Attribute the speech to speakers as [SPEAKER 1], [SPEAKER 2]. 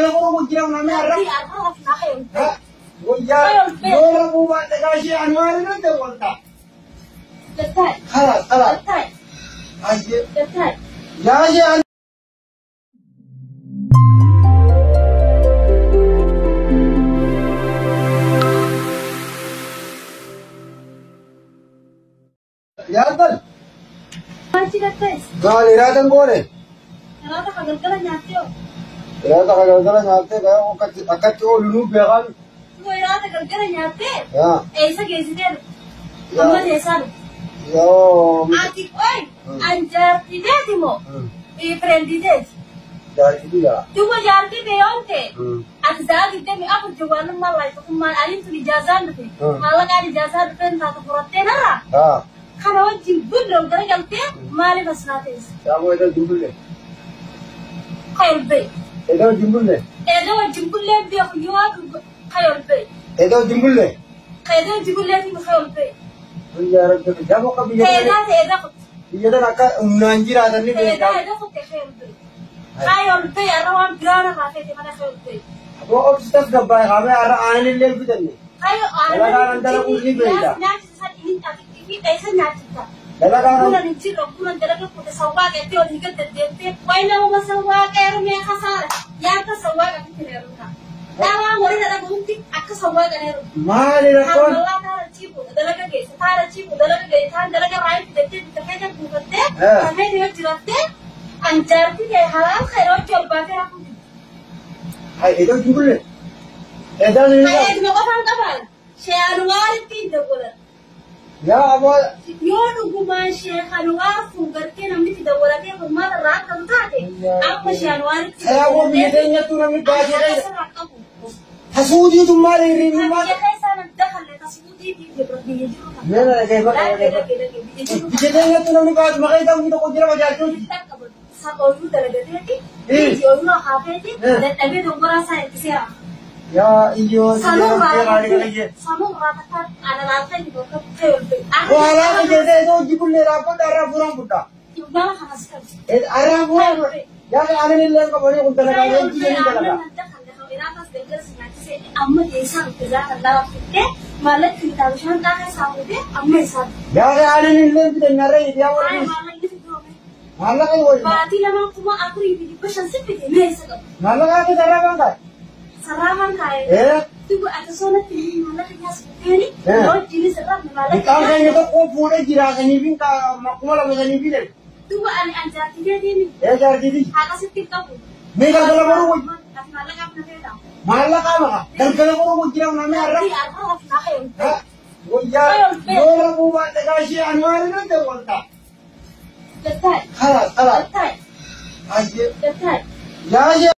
[SPEAKER 1] Galgala ko mujira uname arra. Wajah, yola buat tegasi anwar itu terwalta.
[SPEAKER 2] Dekat.
[SPEAKER 1] Kalah.
[SPEAKER 2] Dekat.
[SPEAKER 1] Aje.
[SPEAKER 2] Dekat.
[SPEAKER 1] Ya. Ya bal.
[SPEAKER 2] Masih dekat.
[SPEAKER 1] Gal iradan boleh.
[SPEAKER 2] Kenapa Galgala nyatio?
[SPEAKER 1] Irada Galgala nyate kaya akat lulu begal.
[SPEAKER 2] Gue irada Galgala nyate.
[SPEAKER 1] Ya.
[SPEAKER 2] Esa gesiner. Amma desa.
[SPEAKER 1] Yo.
[SPEAKER 2] Ati oi. Anjar tidak timo. Friend tidak.
[SPEAKER 1] Jadi dia.
[SPEAKER 2] Cuma jarki beyonte. Ati dah kita mi aku jualan malai tu kuman alin tu dijazan tu. Malah kan dijazan tu entah tu porote nara.
[SPEAKER 1] Ah.
[SPEAKER 2] Kalau jimbul dong kerja galte mari basnates.
[SPEAKER 1] Kamu itu jimbul le.
[SPEAKER 2] Khayal bay.
[SPEAKER 1] Itu jimbul le.
[SPEAKER 2] Edo jimbul le dia kunyua khayal bay.
[SPEAKER 1] Itu jimbul le.
[SPEAKER 2] Edo jimbul le dia khayal bay.
[SPEAKER 1] Biar itu jamu kabiya.
[SPEAKER 2] Edo.
[SPEAKER 1] Iya dah nak unanjir ada ni.
[SPEAKER 2] Edo kau khayal bay. Khayal bay arawan biara kafe di mana khayal bay.
[SPEAKER 1] Aku obstas gabay kami ara anil le bidan ni.
[SPEAKER 2] Ayo
[SPEAKER 1] antara kunci beda.
[SPEAKER 2] Nanti saat ini tak kita isa nanti tak.
[SPEAKER 1] Dalaga
[SPEAKER 2] Bulan ini bulan dalaga punya sawah itu orang hidup terjadi. Wajah orang sawah kerja yang kasar. Yang ke sawah kan tidak ada. Dalam orang dalaga bukti aku sawah kan ada.
[SPEAKER 1] Mali rakon.
[SPEAKER 2] Allah taala cipu dalaga ke setara cipu dalaga ke tan dalaga right terjadi terkena bukan deh. Kami dia jelas deh. Anjar tidak halal khairul jual bakar aku.
[SPEAKER 1] Hai itu jimbul le. Itu ni.
[SPEAKER 2] Hai itu kapan? Saya luar tidak boleh.
[SPEAKER 1] Ya apa?
[SPEAKER 2] Yono guma Sheikh Anwar fugarke namni tidak boleh dia rumah rat kantate. Apa Sheikh Anwar?
[SPEAKER 1] Saya mau bidenya tu namni baca. Hasudi tu mali rini mali.
[SPEAKER 2] Ya saya nak dah le tasudi di berarti itu.
[SPEAKER 1] Ya lah dia. Bidenya tu namni baca makai tahu kita kau jira baca tu.
[SPEAKER 2] Satu dalaga dia. Yono hafid dan abi dong merasa kisah.
[SPEAKER 1] Ya iyo.
[SPEAKER 2] Sama meratakan ada lantai di bawah khayal bay.
[SPEAKER 1] Wala jadi itu jimbul le rapat arah burang buta.
[SPEAKER 2] Ibalah hasil.
[SPEAKER 1] Arah burang. Ya anil le kau boleh unta lagi yang jadi dalaga.
[SPEAKER 2] Amma desa kerja kerja kita malah kita usaha tak sama deh amma sah.
[SPEAKER 1] Ya anil le bidan nare dia orang. Malah kan boleh.
[SPEAKER 2] Berarti lama cuma aku ini pesan seperti ini saja.
[SPEAKER 1] Malah aku darah bangkai.
[SPEAKER 2] Sarahan kaya. Tuh ada soalnya pilih malah kita seperti ini. Kalau jenis serap malah.
[SPEAKER 1] Kalau kan itu kau pura jira kan ini kan makulah macam ini bidan.
[SPEAKER 2] Tuh anjar tiga ini.
[SPEAKER 1] Ya jar jadi.
[SPEAKER 2] Ada seperti kamu.
[SPEAKER 1] Mereka kalau baru.
[SPEAKER 2] Malah kamu beda.
[SPEAKER 1] Malah kamu kan. Kalau baru jira nama arah.
[SPEAKER 2] Arah khayal.
[SPEAKER 1] Wajah, yola buat tegasi anwar itu terwalta.
[SPEAKER 2] Dekat.
[SPEAKER 1] Kalah.
[SPEAKER 2] Dekat.
[SPEAKER 1] Aje.
[SPEAKER 2] Dekat.
[SPEAKER 1] Ya.